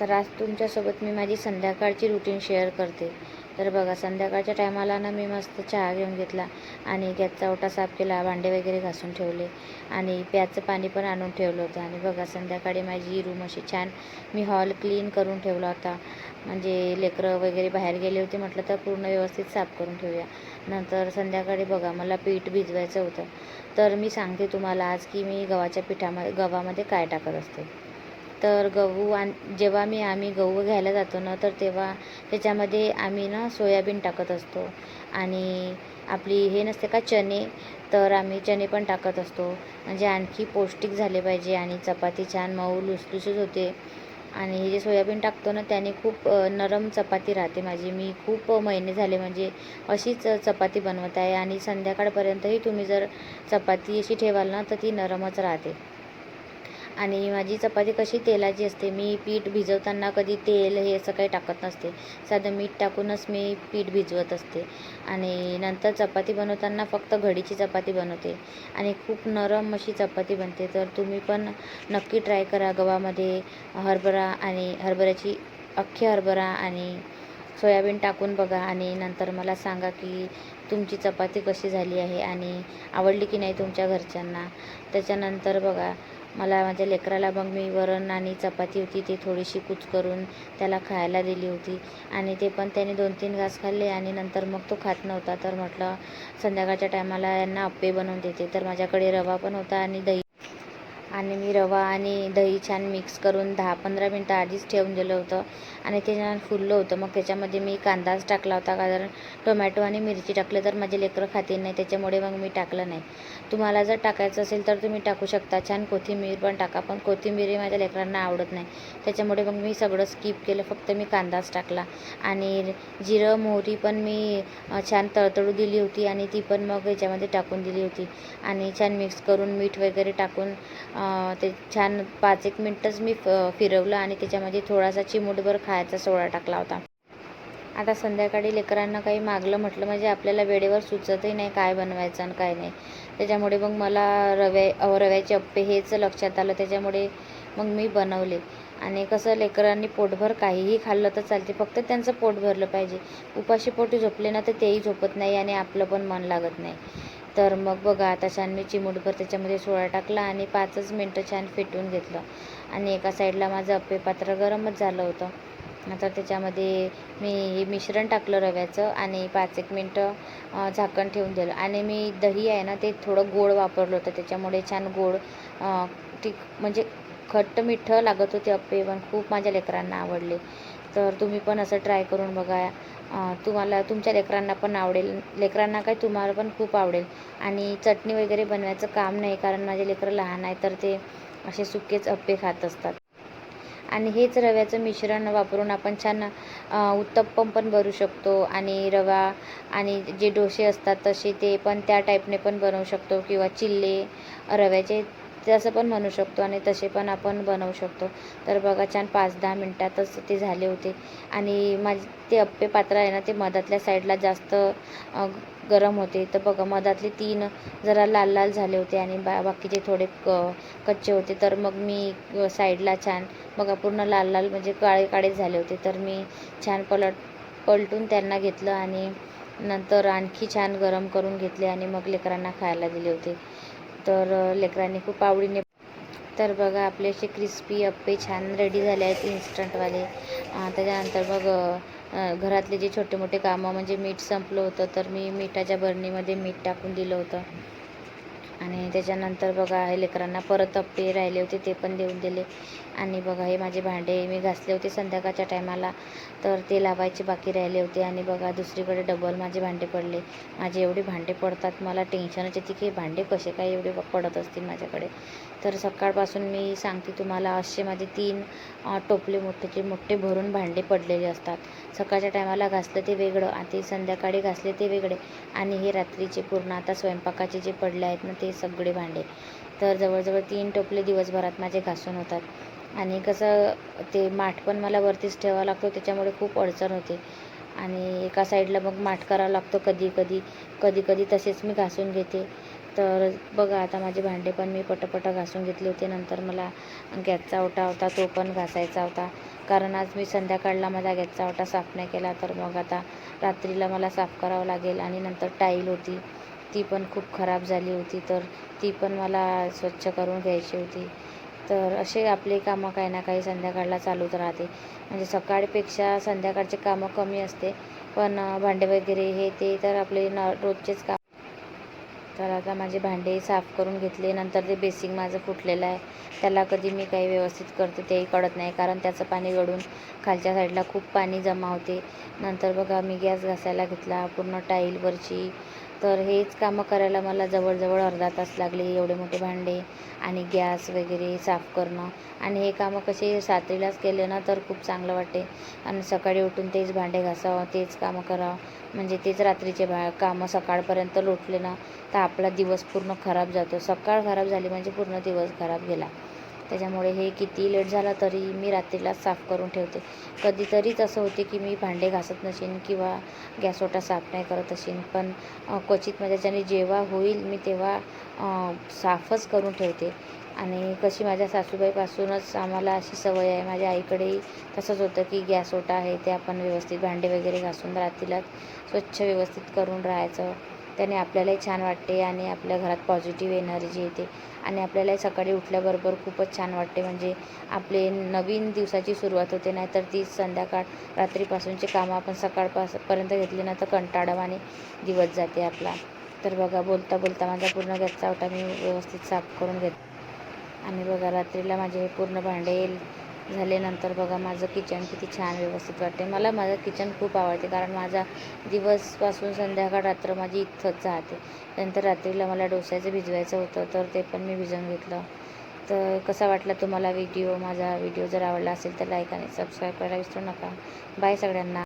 तर आज तुमच्यासोबत मी माझी संध्याकाळची रुटीन शेअर करते. तर बघा, संध्याकाळच्या टायमाला ना मी मस्त चहा घेऊन घेतला आणि गॅसचा ओटा साफ केला, भांडे वगैरे घासून ठेवले आणि प्याचं पाणी पण आणून ठेवलं होतं. आणि बघा, संध्याकाळी माझी रूम अशी छान मी हॉल क्लीन करून ठेवला होता. म्हणजे लेकरं वगैरे बाहेर गेले होते, म्हटलं तर पूर्ण व्यवस्थित साफ करून ठेवूया. नंतर संध्याकाळी बघा, मला पीठ भिजवायचं होतं. तर मी सांगते तुम्हाला आज की मी गव्हामध्ये काय टाकत असते. तर जेव्हा आम्ही गहू घ्यायला जातो ना, तर तेव्हा त्याच्यामध्ये आम्ही ना सोयाबीन टाकत असतो आणि आपली हे नसते का चणे, तर आम्ही चणे पण टाकत असतो. म्हणजे आणखी पौष्टिक झाले पाहिजे आणि चपाती छान मऊ लुसलुशीत होते. आणि हे जे सोयाबीन टाकतो ना, त्याने खूप नरम चपाती राहते माझी. मी खूप महिने झाले म्हणजे अशीच चपाती बनवत आहे आणि संध्याकाळपर्यंतही तुम्ही जर चपाती अशी ठेवाल ना, तर ती नरमच राहते. आणि माझी चपाती कशी तेलाची असते. मी पीठ भिजवताना कधी तेल हे असं काही टाकत नसते. साधं मीठ टाकूनच मी पीठ भिजवत असते आणि नंतर चपाती बनवताना फक्त घडीची चपाती बनवते आणि खूप नरम अशी चपाती बनते. तर तुम्ही पण नक्की ट्राय करा. गव्हामध्ये अख्खी हरभरा आणि सोयाबीन टाकून बघा आणि नंतर मला सांगा की तुमची चपाती कशी झाली आहे आणि आवडली की नाही तुमच्या घरच्यांना. त्याच्यानंतर बघा, मला माझ्या लेकराला मग मी वरण आणि चपाती होती ती थोडीशी करून त्याला खायला दिली होती आणि ते पण त्याने 2-3 घास खाल्ले आणि नंतर मग तो खात नव्हता. तर म्हटलं संध्याकाळच्या टायमाला यांना अप्पे बनवून देते. तर माझ्याकडे रवा पण होता आणि मी रवा आणि दही छान मिक्स करून 10-15 मिनटं आधीच ठेवून दिलं होतं आणि ते छान फुललं होतं. मग त्याच्यामध्ये मी कांदाच टाकला होता, कारण टोमॅटो आणि मिरची टाकलं तर माझे लेकरं खातील नाही, त्याच्यामुळे मग मी टाकलं नाही. तुम्हाला जर टाकायचं असेल तर तुम्ही टाकू शकता. छान कोथिंबीर पण टाका, पण कोथिंबीर माझ्या लेकरांना आवडत नाही, त्याच्यामुळे मग मी सगळं स्किप केलं. फक्त मी कांदाच टाकला आणि जिरं मोहरी पण मी छान तळतळू दिली होती आणि ती पण मग याच्यामध्ये टाकून दिली होती आणि छान मिक्स करून मीठ वगैरे टाकून ते छान 5-1 मिनटंच मी फिरवलं आणि त्याच्यामध्ये थोडासा चिमूटभर खायचा सोडा टाकला होता. आता संध्याकाळी लेकरांना काही मागलं म्हटलं म्हणजे आपल्याला वेळेवर सुचतही नाही काय बनवायचं आणि काय नाही. त्याच्यामुळे मग मला रव्याचे अप्पे हेच लक्षात आलं, त्याच्यामुळे मग मी बनवले. आणि कसं, लेकरांनी पोटभर काहीही खाल्लं तर चालते, फक्त त्यांचं पोट भरलं पाहिजे. उपाशी पोटी झोपले ना तर तेही झोपत नाही आणि आपलं पण मन लागत नाही. तर मग बघा, आता छान मी चिमूटभर त्याच्यामध्ये सोडा टाकला आणि 5च मिनटं छान फेटून घेतलं आणि एका साईडला माझं अप्पे पात्र गरमच झालं होतं. नंतर त्याच्यामध्ये मी हे मिश्रण टाकलं रव्याचं आणि 5-1 मिनटं झाकण ठेवून दिलं आणि मी दही आहे ना ते थोडं गोड वापरलं होतं, त्याच्यामुळे छान गोड म्हणजे खट्ट मिठ्ठं लागत होते अप्पे, पण खूप माझ्या लेकरांना आवडले. तर तुम्ही पण असं ट्राय करून बघा. तुम्हाला तुमच्या लेकरांना पण आवडेल, लेकरांना काय तुम्हाला पण खूप आवडेल. आणि चटणी वगैरे बनवायचं काम नाही, कारण माझे लेकरं लहान आहे तर ते असे सुकेच अप्पे खात असतात. आणि हेच रव्याचं मिश्रण वापरून आपण छान उत्तप्पम पण बनवू शकतो आणि रवा आणि जे डोसे असतात तसे ते पण त्या टाईपने पण बनवू शकतो किंवा चिल्ले रव्याचे तसं पण बनवू शकतो आणि तसे पण आपण बनवू शकतो. तर बघा, छान 5-10 मिनटातच ते झाले होते आणि ते अप्पे पात्र आहे ना ते मधातल्या साईडला जास्त गरम होते. तर बघा, मधातले 3 जरा लाल लाल झाले होते आणि बाकीचे थोडे कच्चे होते. तर मग मी साईडला छान बघा पूर्ण लाल लाल म्हणजे काळे काळे झाले होते. तर मी छान पलटून त्यांना घेतलं आणि नंतर आणखी छान गरम करून घेतले आणि मग लेकरांना खायला दिले होते. तर लेकरांनी खूप आवडीने. तर बघा, आपले असे क्रिस्पी अप्पे छान रेडी झाले आहेत इन्स्टंटवाले. त्याच्यानंतर मग घरातले जे छोटे मोठे कामं म्हणजे मीठ संपलं होतं, तर मी मिठाच्या बरणीमध्ये मीठ टाकून दिलं होतं आणि त्याच्यानंतर बघा, हे लेकरांना परत अप्पे राहिले होते ते पण देऊन दिले. आणि बघा, हे माझे भांडे मी घासले होते संध्याकाळच्या टायमाला, तर ते लावायचे बाकी राहिले होते. आणि बघा, दुसरीकडे डबल माझे भांडे पडले. माझे एवढे भांडे पडतात, मला टेन्शनच येते की भांडे कसे काय एवढे पडत असतील माझ्याकडे. तर सकाळपासून मी सांगते तुम्हाला, असे माझे 3 टोपले मोठे भरून भांडे पडलेले असतात. सकाळच्या टायमाला घासलं ते वेगळं, आता संध्याकाळी घासले ते वेगळे आणि हे रात्रीचे पूर्ण आता स्वयंपाकाचे जे पडले आहेत ना ते सगळे भांडे. तर जवळजवळ 3 टोपले दिवसभरात माझे घासून होतात. आणि कसं, ते माठ पण मला वरतीच ठेवावा लागतो, त्याच्यामुळे खूप अडचण होते आणि एका साईडला मग माठ करावा लागतो कधी कधी तसेच मी घासून घेते. तर बघा, आता माझे भांडे पण मी पटापट घासून घेतले होते. नंतर मला गॅसचा ओटा होता तो पण घासायचा होता. कारण आज मी संध्याकाळला माझा गॅसचा ओटा साफ नाही केला, तर मग आता रात्रीला मला साफ करावं लागेल. आणि नंतर टाईल होती ती पण खूप खराब झाली होती, तर ती पण मला स्वच्छ करून घ्यायची होती. तर असे आपले कामं काही ना काही संध्याकाळला चालूच राहते. म्हणजे सकाळपेक्षा संध्याकाळचे कामं कमी असते, पण भांडे वगैरे हे ते तर आपले रोजचेच काम. तर आता माझे भांडे साफ करून घेतले. नंतर ते बेसिंग माझं फुटलेलं आहे, त्याला कधी मी काही व्यवस्थित करते तेही कळत नाही, कारण त्याचं पाणी गळून खालच्या साईडला खूप पाणी जमा होते. नंतर बघा मी गॅस घासायला घेतला पूर्ण टाईलवरची. तर हेच कामं करायला मला जवळजवळ अर्धा तास लागले. एवढे मोठे भांडे आणि गॅस वगैरे साफ करणं. आणि हे कामं कसे रात्रीलाच केले ना तर खूप चांगलं वाटते. आणि सकाळी उठून तेच भांडे घासावं, तेच कामं करावं, म्हणजे तेच रात्रीचे कामं सकाळपर्यंत लोटले ना तर आपला दिवस पूर्ण खराब जातो. सकाळ खराब झाली म्हणजे पूर्ण दिवस खराब गेला. त्याच्यामुळे हे किती लेट झाला तरी मी रात्रीलाच साफ करून ठेवते. कधीतरीच असं होते की मी भांडे घासत नसेन किंवा गॅस ओटा साफ नाही करत असेन, पण क्वचित माझ्याच्याने जेव्हा होईल मी तेव्हा साफच करून ठेवते. आणि कशी माझ्या सासूबाईपासूनच आम्हाला अशी सवय आहे, माझ्या आईकडेही तसंच होतं की गॅस ओटा आहे ते आपण व्यवस्थित भांडे वगैरे घासून रात्रीला स्वच्छ व्यवस्थित करून राहायचं. त्याने आपल्यालाही छान वाटते आणि आपल्या घरात पॉझिटिव्ह एनर्जी येते. आणि आपल्यालाही सकाळी उठल्याबरोबर खूपच छान वाटते, म्हणजे आपले नवीन दिवसाची सुरुवात होते. नाहीतर ती संध्याकाळ रात्रीपासूनचे कामं आपण सकाळपर्यंत घेतली ना तर कंटाळवाणे दिवस जाते आपला. तर बघा बोलता बोलता माझा पूर्ण गॅसचा ओटा मी व्यवस्थित साफ करून घेते. आणि बघा रात्रीला माझे हे पूर्ण भांडे झाल्यानंतर बघा माझं किचन किती छान व्यवस्थित वाटते. मला माझं किचन खूप आवडते, कारण माझा दिवसपासून संध्याकाळ रात्र माझी इथंच जाते. नंतर रात्रीला मला डोस्याचं भिजवायचं होतं, तर ते पण मी भिजवून घेतलं. तर कसा वाटला तुम्हाला व्हिडिओ? माझा व्हिडिओ जर आवडला असेल तर लाईक आणि सबस्क्राईब करायला विसरू नका. बाय सगळ्यांना.